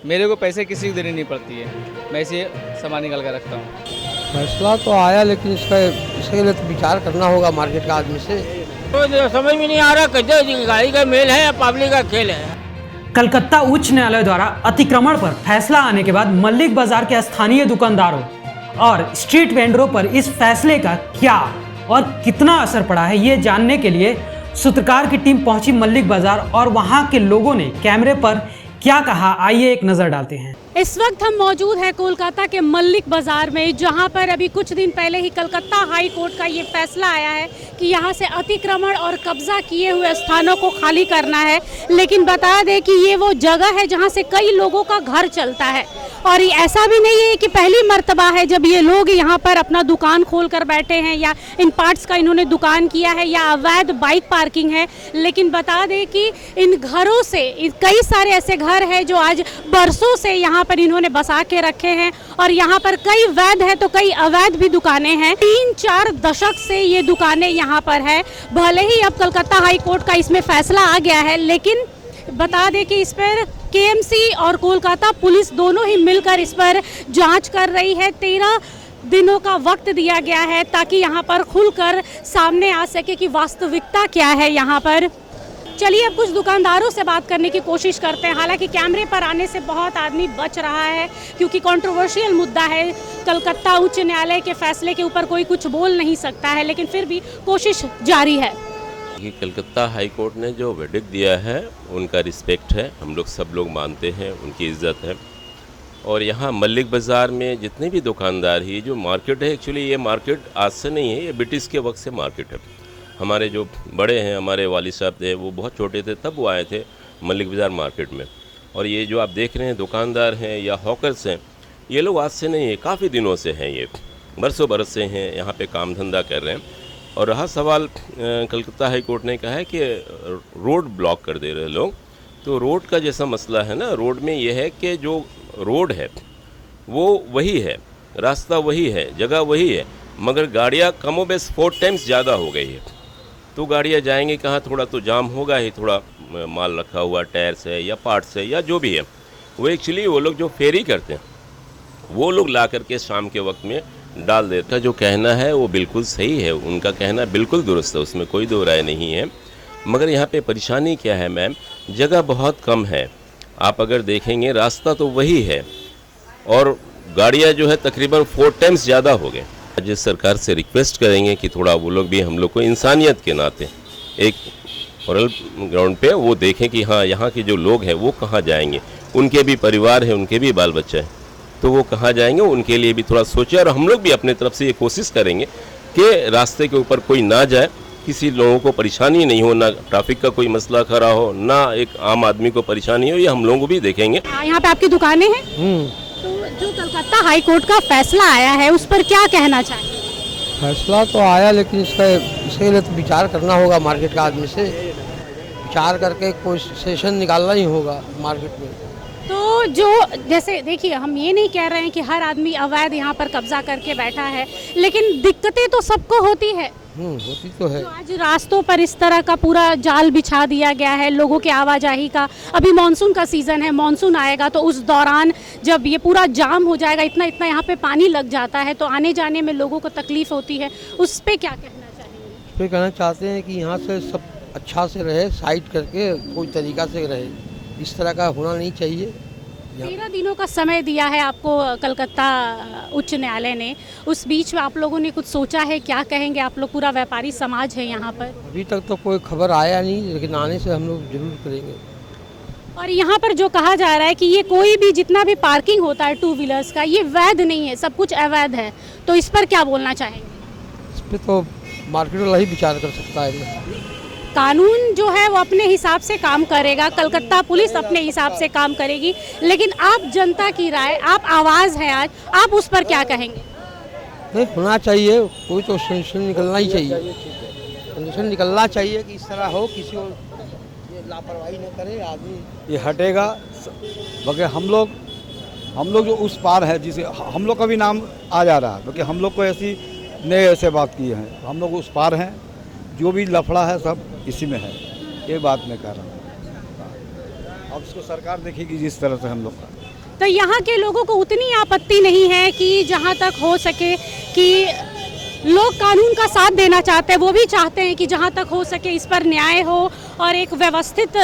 मेरे को पैसे किसी को देनी नहीं पड़ती है, मैं इसे सामान निकाल कर रखता हूँ। फैसला तो आया, लेकिन इसके लिए तो विचार करना होगा मार्केट का आदमी से। तो समझ में नहीं आ रहा कैसे गाड़ी का मेल है या पब्लिक का खेल है। कलकत्ता उच्च न्यायालय द्वारा अतिक्रमण पर फैसला आने के बाद मल्लिक बाजार के स्थानीय दुकानदारों और स्ट्रीट वेंडरों पर इस फैसले का क्या और कितना असर पड़ा है, ये जानने के लिए सूत्रकार की टीम पहुंची मल्लिक बाजार और वहां के लोगों ने कैमरे पर क्या कहा, आइए एक नजर डालते हैं। इस वक्त हम मौजूद हैं कोलकाता के मल्लिक बाजार में, जहां पर अभी कुछ दिन पहले ही कलकत्ता हाई कोर्ट का ये फैसला आया है कि यहां से अतिक्रमण और कब्जा किए हुए स्थानों को खाली करना है। लेकिन बता दें कि ये वो जगह है जहां से कई लोगों का घर चलता है और ऐसा भी नहीं है कि पहली मर्तबा है जब ये लोग यहाँ पर अपना दुकान खोल कर बैठे हैं या इन पार्ट्स का इन्होंने दुकान किया है या अवैध बाइक पार्किंग है। लेकिन बता दें कि इन घरों से कई सारे ऐसे घर हैं जो आज बरसों से यहाँ पर इन्होंने बसा के रखे हैं और यहाँ पर कई वैध है तो कई अवैध भी दुकानें हैं। 3-4 दशक से ये दुकानें यहाँ पर है। भले ही अब कलकत्ता हाई कोर्ट का इसमें फैसला आ गया है, लेकिन बता दें कि इस पर केएमसी और कोलकाता पुलिस दोनों ही मिलकर इस पर जांच कर रही है। 13 दिनों का वक्त दिया गया है ताकि यहाँ पर खुलकर सामने आ सके कि वास्तविकता क्या है यहाँ पर। चलिए अब कुछ दुकानदारों से बात करने की कोशिश करते हैं। हालांकि कैमरे पर आने से बहुत आदमी बच रहा है क्योंकि कंट्रोवर्शियल मुद्दा है। कलकत्ता उच्च न्यायालय के फैसले के ऊपर कोई कुछ बोल नहीं सकता है, लेकिन फिर भी कोशिश जारी है। कि कलकत्ता हाई कोर्ट ने जो वर्डिक्ट दिया है उनका रिस्पेक्ट है, हम लोग सब लोग मानते हैं, उनकी इज़्ज़त है। और यहाँ मल्लिक बाज़ार में जितने भी दुकानदार ही जो मार्केट है, एक्चुअली ये मार्केट आज से नहीं है, ये ब्रिटिश के वक्त से मार्केट है। हमारे जो बड़े हैं, हमारे वालिद साहब थे, वो बहुत छोटे थे तब वो आए थे मल्लिक बाज़ार मार्केट में। और ये जो आप देख रहे हैं दुकानदार हैं या हॉकर्स हैं, ये लोग आज से नहीं है, काफ़ी दिनों से हैं, ये बरसों बरस से हैं यहाँ पे काम धंधा कर रहे हैं। और रहा सवाल, कलकत्ता हाई कोर्ट ने कहा है कि रोड ब्लॉक कर दे रहे लोग, तो रोड का जैसा मसला है ना, रोड में ये है कि जो रोड है वो वही है, रास्ता वही है, जगह वही है, मगर गाड़ियाँ कमोबेश 4 टाइम्स ज़्यादा हो गई है। तो गाड़ियाँ जाएंगी कहाँ, थोड़ा तो जाम होगा ही, थोड़ा माल रखा हुआ टायर्स है या पार्ट्स है या जो भी है, वो एक्चुअली वो लोग जो फेरी करते हैं वो लोग ला करके शाम के वक्त में डाल देता है। जो कहना है वो बिल्कुल सही है, उनका कहना बिल्कुल दुरुस्त है, उसमें कोई दो राय नहीं है। मगर यहाँ पे परेशानी क्या है मैम, जगह बहुत कम है। आप अगर देखेंगे रास्ता तो वही है और गाड़ियाँ जो है तकरीबन 4 टाइम्स ज़्यादा हो गए। आज सरकार से रिक्वेस्ट करेंगे कि थोड़ा वो लोग भी हम लोग को इंसानियत के नाते एक मॉरल ग्राउंड पे वो देखें कि हाँ यहाँ के जो लोग हैं वो कहाँ जाएंगे, उनके भी परिवार है, उनके भी बाल बच्चे हैं, तो वो कहाँ जाएंगे, उनके लिए भी थोड़ा सोचें। और हम लोग भी अपने तरफ से ये कोशिश करेंगे कि रास्ते के ऊपर कोई ना जाए, किसी लोगों को परेशानी नहीं हो, ना ट्रैफिक का कोई मसला खड़ा हो, ना एक आम आदमी को परेशानी हो, ये हम लोग भी देखेंगे। यहाँ पे आपकी दुकानें हैं, तो जो कलकत्ता हाई कोर्ट का फैसला आया है उस पर क्या कहना चाहिए? फैसला तो आया, लेकिन इसके लिए तो विचार करना होगा मार्केट का आदमी से। विचार करके कोई सेशन निकालना ही होगा मार्केट में। तो जो जैसे देखिए, हम ये नहीं कह रहे हैं कि हर आदमी अवैध यहाँ पर कब्जा करके बैठा है, लेकिन दिक्कतें तो सबको होती है। होती तो है। तो आज रास्तों पर इस तरह का पूरा जाल बिछा दिया गया है लोगों के आवाजाही का। अभी मानसून का सीज़न है, मानसून आएगा तो उस दौरान जब ये पूरा जाम हो जाएगा, इतना इतना यहाँ पे पानी लग जाता है, तो आने जाने में लोगों को तकलीफ होती है। उस पर क्या कहना चाहिए? उस पर कहना चाहते हैं कि यहाँ से सब अच्छा से रहे, साइड करके कोई तरीका से रहे, इस तरह का होना नहीं चाहिए। 13 दिनों का समय दिया है आपको कलकत्ता उच्च न्यायालय ने, उस बीच में आप लोगों ने कुछ सोचा है? क्या कहेंगे आप लोग? पूरा व्यापारी समाज है यहाँ पर। अभी तक तो कोई खबर आया नहीं, लेकिन आने से हम लोग जरूर करेंगे। और यहाँ पर जो कहा जा रहा है कि ये कोई भी जितना भी पार्किंग होता है 2 व्हीलर्स का, ये वैध नहीं है, सब कुछ अवैध है, तो इस पर क्या बोलना चाहेंगे? इस पर तो मार्केट वाला ही विचार कर सकता है। कानून जो है वो अपने हिसाब से काम करेगा, कलकत्ता पुलिस अपने हिसाब से काम करेगी, लेकिन आप जनता की राय, आप आवाज़ है आज, आप उस पर क्या कहेंगे? नहीं, होना चाहिए, कोई तो सोल्यूशन निकलना ही चाहिए। सोल्यूशन निकलना चाहिए कि इस तरह हो, किसी को लापरवाही न करे आदमी। ये हटेगा बगैर हम लोग जो उस पार है, जिसे हम लोग का भी नाम आ जा रहा है, क्योंकि हम लोग को ऐसी नए ऐसे बात की है, हम लोग उस पार हैं। जो भी लफड़ा है सब इसी में है, ये बात मैं कह रहा हूँ। अब इसको सरकार देखेगी जिस तरह से हम लोग का तो यहाँ के लोगों को उतनी आपत्ति नहीं है कि जहाँ तक हो सके कि लोग कानून का साथ देना चाहते हैं, वो भी चाहते हैं कि जहाँ तक हो सके इस पर न्याय हो और एक व्यवस्थित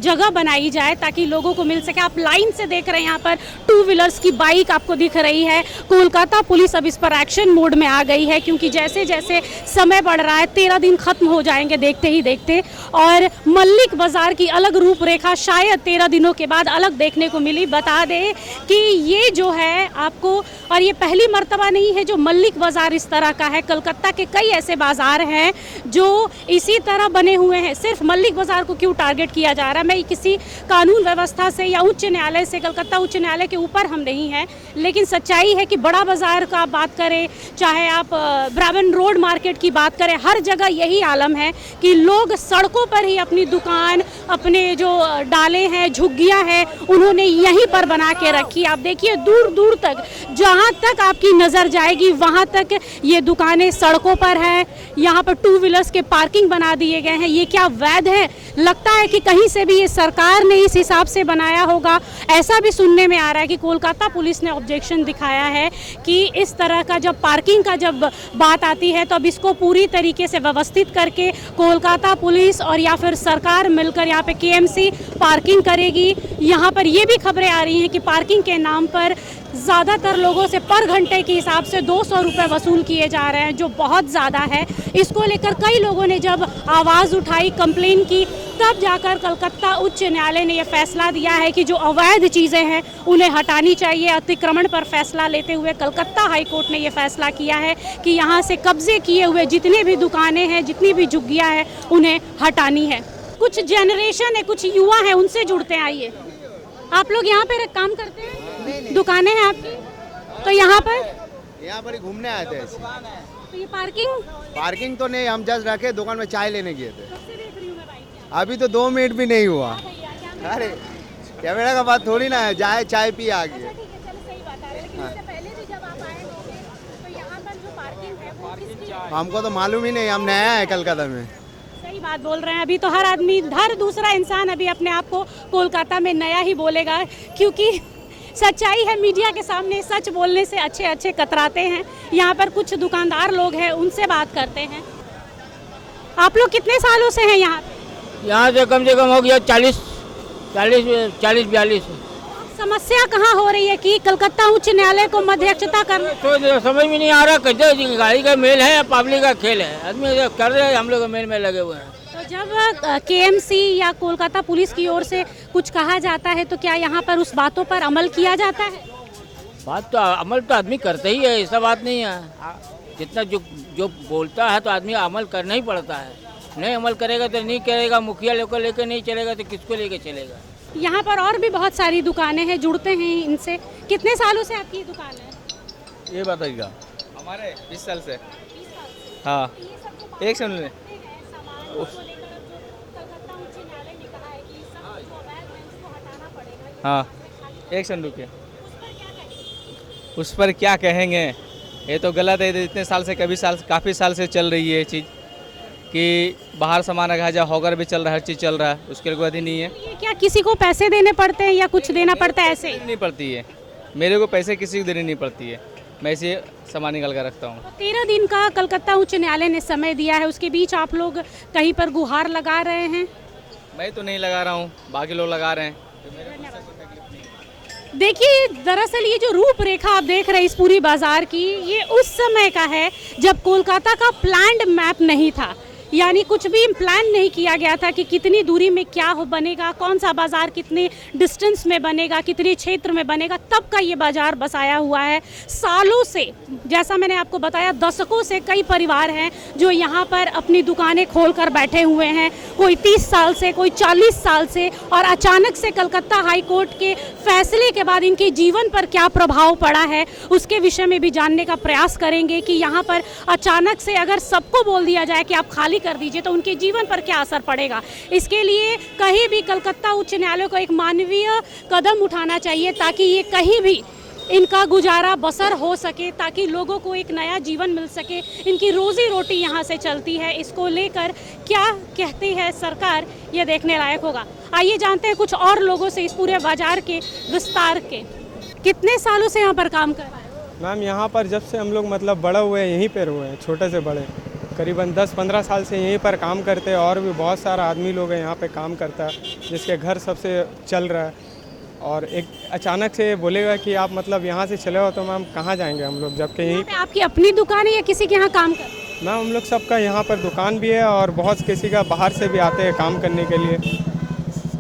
जगह बनाई जाए ताकि लोगों को मिल सके। आप लाइन से देख रहे हैं यहाँ पर 2 व्हीलर्स की बाइक आपको दिख रही है। कोलकाता पुलिस अब इस पर एक्शन मोड में आ गई है क्योंकि जैसे जैसे समय बढ़ रहा है 13 दिन खत्म हो जाएंगे देखते ही देखते, और मल्लिक बाज़ार की अलग रूपरेखा शायद 13 दिनों के बाद अलग देखने को मिली। बता दें कि ये जो है आपको, और ये पहली मर्तबा नहीं है जो मल्लिक बाज़ार इस तरह का है। कलकत्ता के कई ऐसे बाज़ार हैं जो इसी तरह बने हुए हैं। सिर्फ मल्लिक बाज़ार को क्यों टारगेट किया जा रहा है, मैं किसी कानून व्यवस्था से या उच्च न्यायालय से, कलकत्ता उच्च न्यायालय के ऊपर हम नहीं हैं, लेकिन सच्चाई है कि बड़ा बाज़ार का आप बात करें, चाहे आप ब्राह्मण रोड मार्केट की बात करें, हर जगह यही आलम है कि लोग सड़कों पर ही अपनी दुकान, अपने जो डाले हैं, झुग्गियाँ हैं, उन्होंने यहीं पर बना के रखी। आप देखिए दूर दूर तक, जहाँ तक आपकी नज़र जाएगी वहाँ तक ये दुकानें सड़कों पर है। यहाँ पर 2 व्हीलर्स के पार्किंग बना दिए गए हैं। ये क्या वैध है? लगता है कि कहीं से भी ये सरकार ने इस हिसाब से बनाया होगा। ऐसा भी सुनने में आ रहा है कि कोलकाता पुलिस ने ऑब्जेक्शन दिखाया है कि इस तरह का जब पार्किंग का जब बात आती है तो अब इसको पूरी तरीके से व्यवस्थित करके कोलकाता पुलिस और या फिर सरकार मिलकर यहाँ पे KMC पार्किंग करेगी। यहाँ पर ये भी खबरें आ रही हैं कि पार्किंग के नाम पर ज़्यादातर लोगों से पर घंटे के हिसाब से 200 रुपये वसूल किए जा रहे हैं, जो बहुत ज़्यादा है। इसको लेकर कई लोगों ने जब आवाज़ उठाई, कंप्लेन की, तब जाकर कलकत्ता उच्च न्यायालय ने यह फैसला दिया है कि जो अवैध चीज़ें हैं उन्हें हटानी चाहिए। अतिक्रमण पर फैसला लेते हुए कलकत्ता हाई कोर्ट ने यह फैसला किया है कि यहाँ से कब्जे किए हुए जितने भी दुकानें हैं, जितनी भी झुग्गियाँ हैं, उन्हें हटानी है। कुछ जनरेशन है, कुछ युवा हैं, उनसे जुड़ते हैं। आइए, आप लोग यहाँ पर काम करते हैं? दुकानें हैं आपकी? तो यहाँ पर ही घूमने आए थे। तो ये पार्किंग तो नहीं, हम जस्ट रखे दुकान में चाय लेने गए थे। अभी तो 2 मिनट भी नहीं हुआ। अरे कैमरा का बात थोड़ी ना है, जाए चाय पी आ गए। हमको तो मालूम ही नहीं, हम नया है कलकत्ता में। सही बात बोल रहे हैं। अभी तो हर आदमी, हर दूसरा इंसान अभी अपने आप को कोलकाता में नया ही बोलेगा, क्योंकि सच्चाई है, मीडिया के सामने सच बोलने से अच्छे कतराते हैं। यहाँ पर कुछ दुकानदार लोग हैं, उनसे बात करते हैं। आप लोग कितने सालों से हैं यहाँ? यहाँ से कम हो गया 40-42। समस्या कहाँ हो रही है कि कलकत्ता उच्च न्यायालय को मध्यक्षता करना? तो समझ में नहीं आ रहा, कैसे गाड़ी का मेल है या पब्लिक का खेल है। आदमी कर रहे हैं, हम लोग मेल में लगे हुए हैं। तो जब KMC या कोलकाता पुलिस की ओर से कुछ कहा जाता है तो क्या यहाँ पर उस बातों पर अमल किया जाता है? बात तो अमल तो आदमी करते ही है, ऐसा बात नहीं है। जितना जो बोलता है तो आदमी अमल करना ही पड़ता है। नहीं अमल करेगा तो नहीं करेगा, मुखिया लोग को लेकर नहीं चलेगा तो किसको लेकर चलेगा। यहाँ पर और भी बहुत सारी दुकानें हैं, जुड़ते हैं इनसे। कितने सालों से आपकी दुकान है? ये बताइएगा। हमारे 20 साल से। हाँ, एक सेकंड में। हाँ, एक सेकंड रुकिए। उस पर क्या कहेंगे, ये तो गलत है। इतने साल से काफ़ी साल से चल रही है ये चीज़ कि बाहर सामान रखा जाए, हॉगर भी चल रहा है, हर चीज़ चल रहा है, उसके लिए कोई अधिक नहीं है। ये क्या किसी को पैसे देने पड़ते हैं या कुछ देना पड़ता है? ऐसे नहीं पड़ती है, मेरे को पैसे किसी को देनी नहीं पड़ती है, मैं इसे सामान निकाल कर रखता हूँ। 13 दिन का कलकत्ता उच्च न्यायालय ने समय दिया है, उसके बीच आप लोग कहीं पर गुहार लगा रहे हैं? मैं तो नहीं लगा रहा हूँ, बाकी लोग लगा रहे हैं। देखिए, दरअसल ये जो रूपरेखा आप देख रहे हैं इस पूरी बाजार की, ये उस समय का है जब कोलकाता का प्लान्ड मैप नहीं था। यानी कुछ भी प्लान नहीं किया गया था कि कितनी दूरी में क्या बनेगा, कौन सा बाज़ार कितने डिस्टेंस में बनेगा, कितने क्षेत्र में बनेगा। तब का ये बाज़ार बसाया हुआ है। सालों से, जैसा मैंने आपको बताया, दशकों से कई परिवार हैं जो यहाँ पर अपनी दुकानें खोल कर बैठे हुए हैं। कोई 30 साल से, कोई 40 साल से। और अचानक से कलकत्ता हाई कोर्ट के फैसले के बाद इनके जीवन पर क्या प्रभाव पड़ा है, उसके विषय में भी जानने का प्रयास करेंगे कि यहाँ पर अचानक से अगर सबको बोल दिया जाए कि आप खाली कर दीजिए तो उनके जीवन पर क्या असर पड़ेगा। इसके लिए कहीं भी कलकत्ता उच्च न्यायालय को एक मानवीय कदम उठाना चाहिए ताकि ये कहीं भी इनका गुजारा बसर हो सके, ताकि लोगों को एक नया जीवन मिल सके। इनकी रोजी रोटी यहाँ से चलती है। इसको लेकर क्या कहती है सरकार, ये देखने लायक होगा। आइए जानते हैं कुछ और लोगों से इस पूरे बाजार के विस्तार के। कितने सालों से यहाँ पर काम कर रहे हैं? मैम यहाँ पर जब से हम लोग मतलब बड़े हुए हैं यहीं पर हुए हैं, छोटे से बड़े, करीबन 10-15 साल से यहीं पर काम करते हैं। और भी बहुत सारा आदमी लोग हैं यहाँ पे काम करता है, जिसके घर सबसे चल रहा है। और एक अचानक से बोलेगा कि आप मतलब यहाँ से चले हो, तो मैम कहाँ जाएंगे हम लोग, जबकि यहीं पे आपकी अपनी दुकान है या किसी के यहाँ काम कर? मैम हम लोग सबका यहाँ पर दुकान भी है और बहुत किसी का बाहर से भी आते हैं काम करने के लिए।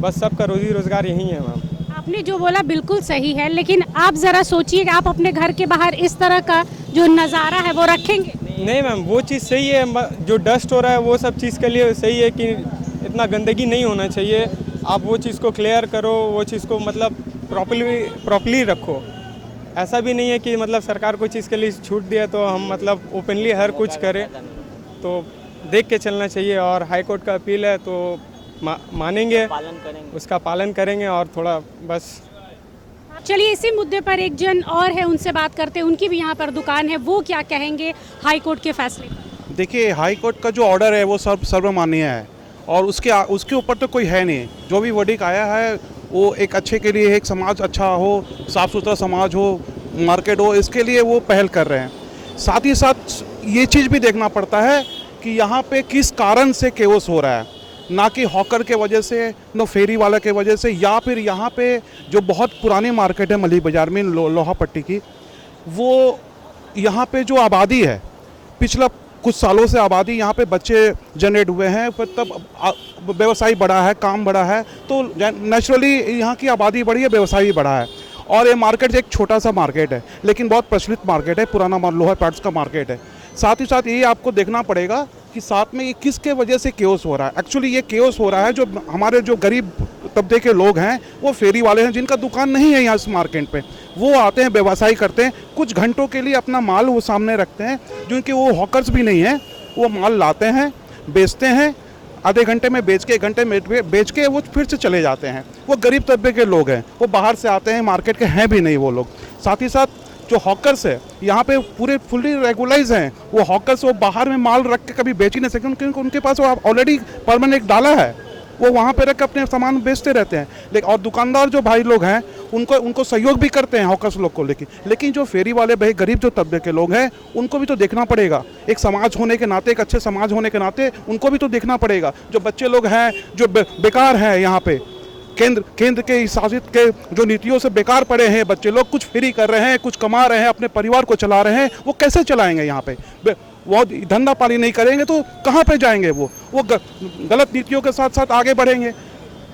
बस सबका रोजी रोजगार यहीं है मैम। आपने जो बोला बिल्कुल सही है, लेकिन आप ज़रा सोचिए कि आप अपने घर के बाहर इस तरह का जो नज़ारा है वो रखेंगे? नहीं मैम, वो चीज़ सही है, जो डस्ट हो रहा है वो सब चीज़ के लिए सही है कि इतना गंदगी नहीं होना चाहिए। आप वो चीज़ को क्लियर करो, वो चीज़ को मतलब प्रॉपरली रखो। ऐसा भी नहीं है कि मतलब सरकार कोई चीज़ के लिए छूट दिया तो हम मतलब ओपनली हर कुछ करें, तो देख के चलना चाहिए। और हाई कोर्ट का अपील है तो मानेंगे, उसका पालन करेंगे। और थोड़ा बस चलिए इसी मुद्दे पर एक जन और है, उनसे बात करते हैं। उनकी भी यहाँ पर दुकान है, वो क्या कहेंगे हाई कोर्ट के फैसले पर? देखिए, हाई कोर्ट का जो ऑर्डर है वो सर्वमान्य है और उसके ऊपर तो कोई है नहीं। जो भी वर्डिक्ट आया है वो एक अच्छे के लिए, एक समाज अच्छा हो, साफ़ सुथरा समाज हो, मार्केट हो, इसके लिए वो पहल कर रहे हैं। साथ ही साथ ये चीज़ भी देखना पड़ता है कि यहाँ पे किस कारण से केओस हो रहा है, ना कि हॉकर के वजह से, न फेरी वाला के वजह से, या फिर यहाँ पे जो बहुत पुरानी मार्केट है मलिक बाज़ार में लोहा पट्टी की, वो यहाँ पे जो आबादी है, पिछला कुछ सालों से आबादी यहाँ पे बच्चे जनरेट हुए हैं, फिर तब व्यवसाय बढ़ा है, काम बढ़ा है, तो नेचुरली यहाँ की आबादी बढ़ी है, व्यवसाय भी बढ़ा है। और ये मार्केट एक छोटा सा मार्केट है, लेकिन बहुत प्रचलित मार्केट है, पुराना लोहा पार्ट्स का मार्केट है। साथ ही साथ ये आपको देखना पड़ेगा कि साथ में ये किसके वजह से केओस हो रहा है। एक्चुअली ये केओस हो रहा है जो हमारे जो गरीब तबके के लोग हैं, वो फेरी वाले हैं जिनका दुकान नहीं है यहाँ इस मार्केट पे, वो आते हैं, व्यवसाय करते हैं, कुछ घंटों के लिए अपना माल वो सामने रखते हैं, क्योंकि वो हॉकर्स भी नहीं हैं, वो माल लाते हैं, बेचते हैं, आधे घंटे में बेच के, 1 घंटे में बेच के वो फिर से चले जाते हैं। वो गरीब तबके के लोग हैं, वो बाहर से आते हैं, मार्केट के हैं भी नहीं वो लोग। साथ ही साथ जो हॉकर्स है यहाँ पे पूरे फुल्ली रेगुलाइज हैं, वो हॉकर्स वो बाहर में माल रख के कभी बेच ही नहीं सकते, क्योंकि उनके पास वो ऑलरेडी परमानेंट डाला है, वो वहाँ पे रख के अपने सामान बेचते रहते हैं। लेकिन और दुकानदार जो भाई लोग हैं उनको सहयोग भी करते हैं हॉकर्स लोग को, लेकिन जो फेरी वाले भाई गरीब जो तबके के लोग हैं उनको भी तो देखना पड़ेगा। एक समाज होने के नाते, एक अच्छे समाज होने के नाते उनको भी तो देखना पड़ेगा। जो बच्चे लोग हैं जो बेकार हैं यहाँ पे, केंद्र के शासित के जो नीतियों से बेकार पड़े हैं बच्चे लोग, कुछ फ्री कर रहे हैं, कुछ कमा रहे हैं, अपने परिवार को चला रहे हैं, वो कैसे चलाएंगे यहाँ पे? वो धंधा पानी नहीं करेंगे तो कहाँ पे जाएंगे? वो गलत नीतियों के साथ साथ आगे बढ़ेंगे।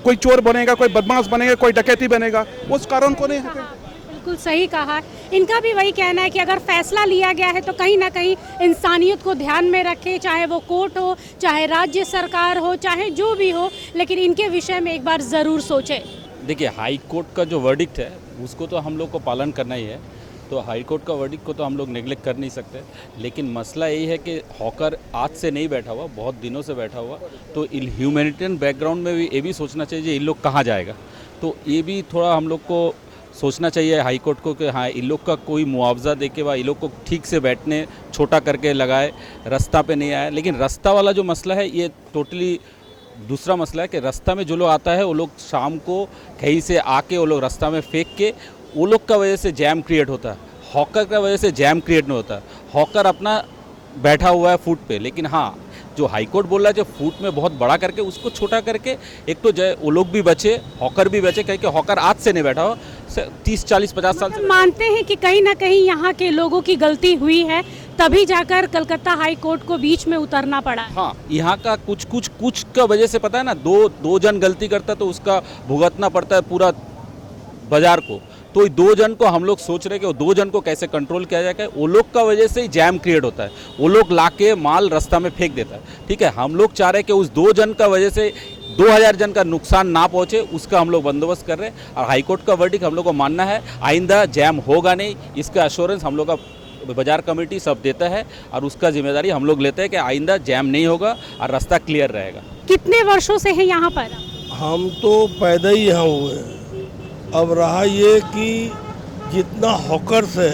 कोई चोर बनेगा, कोई बदमाश बनेगा, कोई डकैती बनेगा, उस कारण को नहीं है। बिल्कुल सही कहा। इनका भी वही कहना है कि अगर फैसला लिया गया है तो कहीं ना कहीं इंसानियत को ध्यान में रखे, चाहे वो कोर्ट हो, चाहे राज्य सरकार हो, चाहे जो भी हो, लेकिन इनके विषय में एक बार ज़रूर सोचे। देखिए, हाई कोर्ट का जो वर्डिक्ट है उसको तो हम लोग को पालन करना ही है, तो हाई कोर्ट का वर्डिक्ट को तो हम लोग नेगलेक्ट कर नहीं सकते। लेकिन मसला यही है कि हॉकर आज से नहीं बैठा हुआ, बहुत दिनों से बैठा हुआ, तो ह्यूमैनिटेरियन बैकग्राउंड में भी ये भी सोचना चाहिए इन लोग कहाँ जाएगा। तो ये भी थोड़ा हम लोग को सोचना चाहिए हाई कोर्ट को कि हाँ, इन लोग का कोई मुआवजा दे के इन लोग को ठीक से बैठने, छोटा करके लगाए, रास्ता पे नहीं आए। लेकिन रास्ता वाला जो मसला है ये टोटली दूसरा मसला है कि रास्ता में जो लोग आता है वो लोग शाम को कहीं से आके वो लोग रास्ता में फेंक के, वो लोग का वजह से जैम क्रिएट होता है। हॉकर का वजह से जैम क्रिएट नहीं होता। हॉकर अपना बैठा हुआ है फुट पे, लेकिन हाँ, जो हाई कोर्ट बोल रहा है जो फुट में बहुत बड़ा करके उसको छोटा करके, एक तो जय वो लोग भी बचे, हॉकर भी बचे, कहीं कि हॉकर आज से नहीं बैठा हो, 30, 40, 50 साल से मानते हैं कि कहीं ना कहीं यहाँ के लोगों की गलती हुई है, तभी जाकर कलकत्ता हाई कोर्ट को बीच में उतरना पड़ा। हाँ, यहाँ का कुछ का वजह से पता है ना, दो जन गलती करता तो उसका भुगतना पड़ता है पूरा बाजार को। तो 2 जन को हम लोग सोच रहे कि वो 2 जन को कैसे कंट्रोल किया जाए। वो लोग का वजह से ही जैम क्रिएट होता है, वो लोग लाके माल रास्ता में फेंक देता है। ठीक है, हम लोग चाह रहे हैं कि उस 2 जन का वजह से 2000 जन का नुकसान ना पहुंचे, उसका हम लोग बंदोबस्त कर रहे हैं। और हाईकोर्ट का वर्डिक्ट हम लोग को मानना है, आइंदा जैम होगा नहीं, इसका एश्योरेंस हम लोग का बाजार कमेटी सब देता है और उसका जिम्मेदारी हम लोग लेते हैं कि आइंदा जैम नहीं होगा और रास्ता क्लियर रहेगा। कितने वर्षों से है यहाँ पर? हम तो पैदा ही यहाँ हुए हैं। अब रहा ये कि जितना हॉकर्स है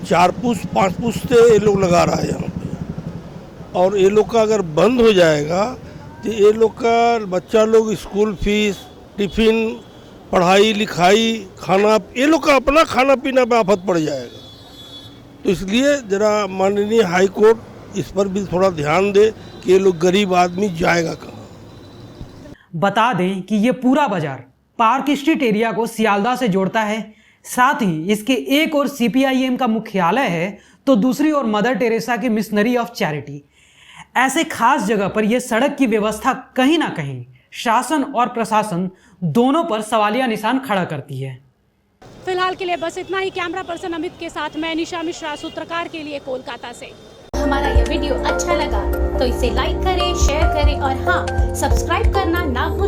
4 पुश्त 5 पुश्ते ये लोग लगा रहा है यहाँ पे, और ये लोग का अगर बंद हो जाएगा तो ये लोग का बच्चा लोग स्कूल फीस, टिफिन, पढ़ाई लिखाई, खाना, ये लोग का अपना खाना पीना पे आफत पड़ जाएगा। तो इसलिए ज़रा माननीय हाई कोर्ट इस पर भी थोड़ा ध्यान दे कि ये लोग गरीब आदमी जाएगा कहाँ। बता दें कि ये पूरा बाजार पार्क स्ट्रीट एरिया को सियालदह से जोड़ता है, साथ ही इसके एक और CPIM का मुख्यालय है तो दूसरी ओर मदर टेरेसा की मिशनरी ऑफ चैरिटी। ऐसे खास जगह पर यह सड़क की व्यवस्था कहीं ना कहीं शासन और प्रशासन दोनों पर सवालिया निशान खड़ा करती है। फिलहाल के लिए बस इतना ही। कैमरा पर्सन अमित के साथ मैं निशा मिश्रा, सूत्रकार के लिए कोलकाता से। हमारा यह वीडियो अच्छा लगा तो इसे लाइक करें, शेयर करें और हाँ, सब्सक्राइब करना ना भूलें।